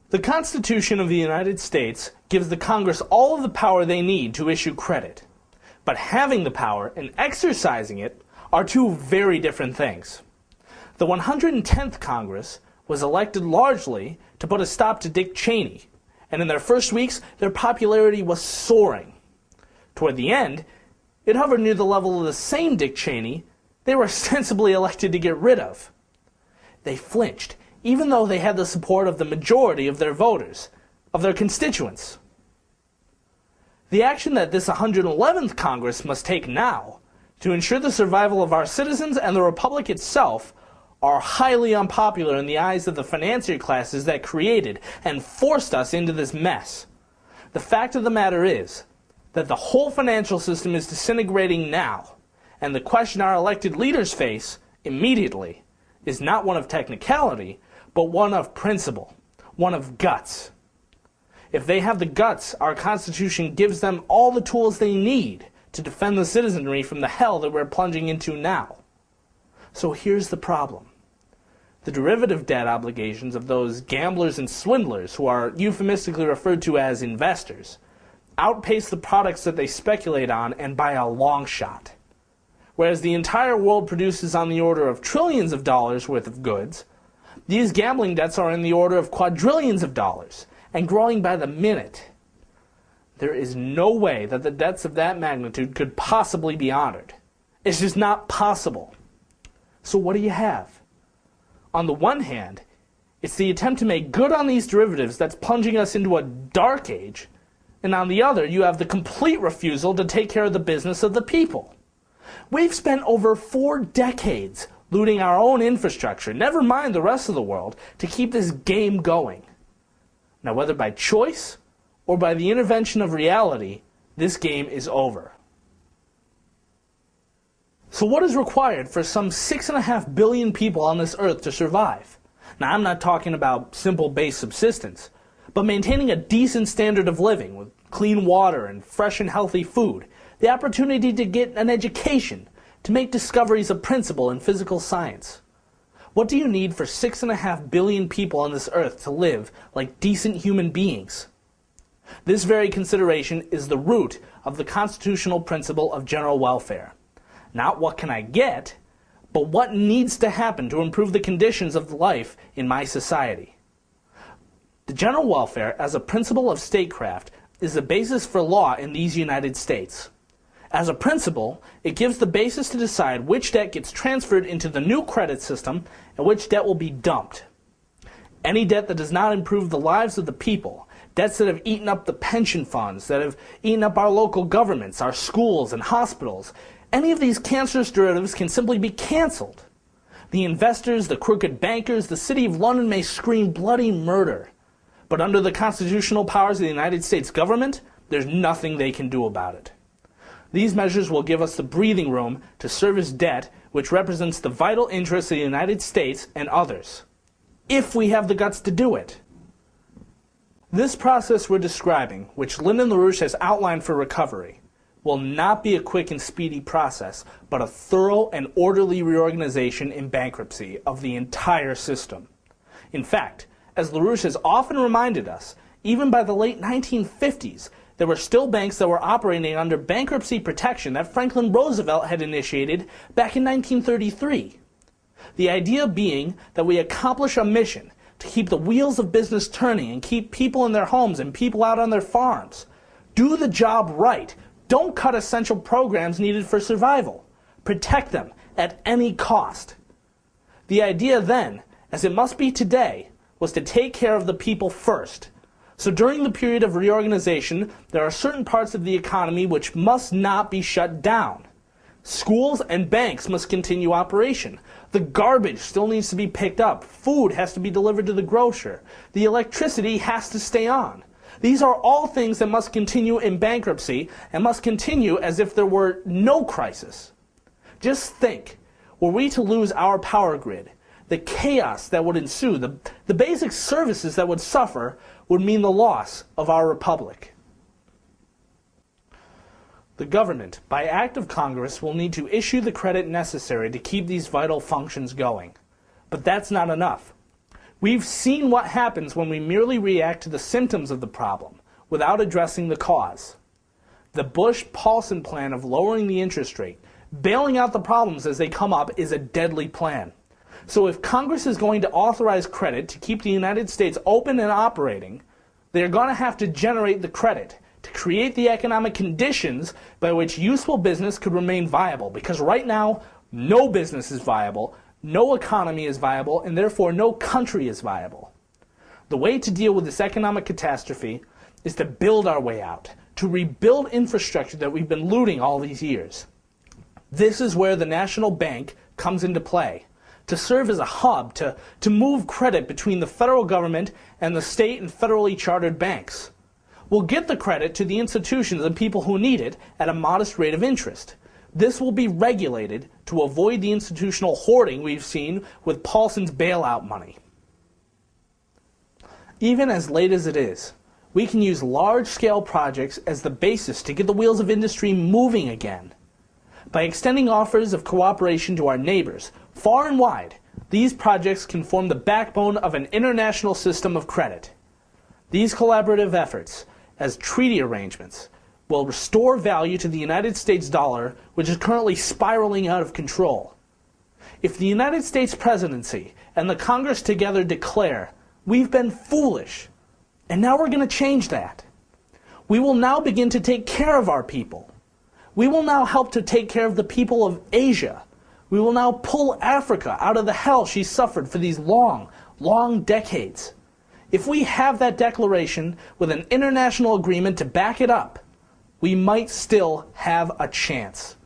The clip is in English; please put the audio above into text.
The Constitution of the United States gives the Congress all of the power they need to issue credit. But having the power and exercising it are two very different things. The 110th Congress was elected largely to put a stop to Dick Cheney, and in their first weeks, their popularity was soaring. Toward the end, it hovered near the level of the same Dick Cheney they were ostensibly elected to get rid of. They flinched, even though they had the support of the majority of their voters, of their constituents. The action that this 111th Congress must take now to ensure the survival of our citizens and the Republic itself are highly unpopular in the eyes of the financier classes that created and forced us into this mess. The fact of the matter is that the whole financial system is disintegrating now, and the question our elected leaders face immediately is not one of technicality, but one of principle, one of guts. If they have the guts, our Constitution gives them all the tools they need to defend the citizenry from the hell that we're plunging into now. So here's the problem. The derivative debt obligations of those gamblers and swindlers, who are euphemistically referred to as investors, outpace the products that they speculate on, and by a long shot. Whereas the entire world produces on the order of trillions of dollars worth of goods, these gambling debts are in the order of quadrillions of dollars, and growing by the minute. There is no way that the debts of that magnitude could possibly be honored. It's just not possible. So what do you have? On the one hand, it's the attempt to make good on these derivatives that's plunging us into a dark age, and on the other, you have the complete refusal to take care of the business of the people. We've spent over 4 decades looting our own infrastructure, never mind the rest of the world, to keep this game going. Now, whether by choice or by the intervention of reality, this game is over. So what is required for some 6.5 billion people on this earth to survive? Now, I'm not talking about simple base subsistence, but maintaining a decent standard of living with clean water and fresh and healthy food, the opportunity to get an education, to make discoveries of principle in physical science. What do you need for 6.5 billion people on this earth to live like decent human beings? This very consideration is the root of the constitutional principle of general welfare. Not what can I get, but what needs to happen to improve the conditions of life in my society. The general welfare, as a principle of statecraft, is the basis for law in these United States. As a principle, it gives the basis to decide which debt gets transferred into the new credit system and which debt will be dumped. Any debt that does not improve the lives of the people, debts that have eaten up the pension funds, that have eaten up our local governments, our schools and hospitals, any of these cancerous derivatives can simply be canceled. The investors, the crooked bankers, the City of London may scream bloody murder. But under the constitutional powers of the United States government, there's nothing they can do about it. These measures will give us the breathing room to service debt, which represents the vital interests of the United States and others, if we have the guts to do it. This process we're describing, which Lyndon LaRouche has outlined for recovery, will not be a quick and speedy process, but a thorough and orderly reorganization in bankruptcy of the entire system. In fact, as LaRouche has often reminded us, even by the late 1950s, there were still banks that were operating under bankruptcy protection that Franklin Roosevelt had initiated back in 1933. The idea being that we accomplish a mission to keep the wheels of business turning and keep people in their homes and people out on their farms. Do the job right. Don't cut essential programs needed for survival. Protect them at any cost. The idea then, as it must be today, was to take care of the people first. So during the period of reorganization, there are certain parts of the economy which must not be shut down. Schools and banks must continue operation. The garbage still needs to be picked up. Food has to be delivered to the grocer. The electricity has to stay on. These are all things that must continue in bankruptcy and must continue as if there were no crisis. Just think, were we to lose our power grid, the chaos that would ensue, the basic services that would suffer would mean the loss of our republic. The government, by act of Congress, will need to issue the credit necessary to keep these vital functions going. But that's not enough. We've seen what happens when we merely react to the symptoms of the problem without addressing the cause. The Bush-Paulson plan of lowering the interest rate, bailing out the problems as they come up, is a deadly plan. So if Congress is going to authorize credit to keep the United States open and operating, they're going to have to generate the credit to create the economic conditions by which useful business could remain viable. Because right now, no business is viable, no economy is viable, and therefore no country is viable. The way to deal with this economic catastrophe is to build our way out, to rebuild infrastructure that we've been looting all these years. This is where the national bank comes into play, to serve as a hub, to move credit between the federal government and the state and federally chartered banks. We'll get the credit to the institutions and people who need it at a modest rate of interest. This will be regulated to avoid the institutional hoarding we've seen with Paulson's bailout money. Even as late as it is, we can use large-scale projects as the basis to get the wheels of industry moving again. By extending offers of cooperation to our neighbors, far and wide, these projects can form the backbone of an international system of credit. These collaborative efforts, as treaty arrangements, will restore value to the United States dollar, which is currently spiraling out of control. If the United States presidency and the Congress together declare, "We've been foolish, and now we're going to change that," we will now begin to take care of our people. We will now help to take care of the people of Asia. We will now pull Africa out of the hell she suffered for these long, long decades. If we have that declaration with an international agreement to back it up, we might still have a chance.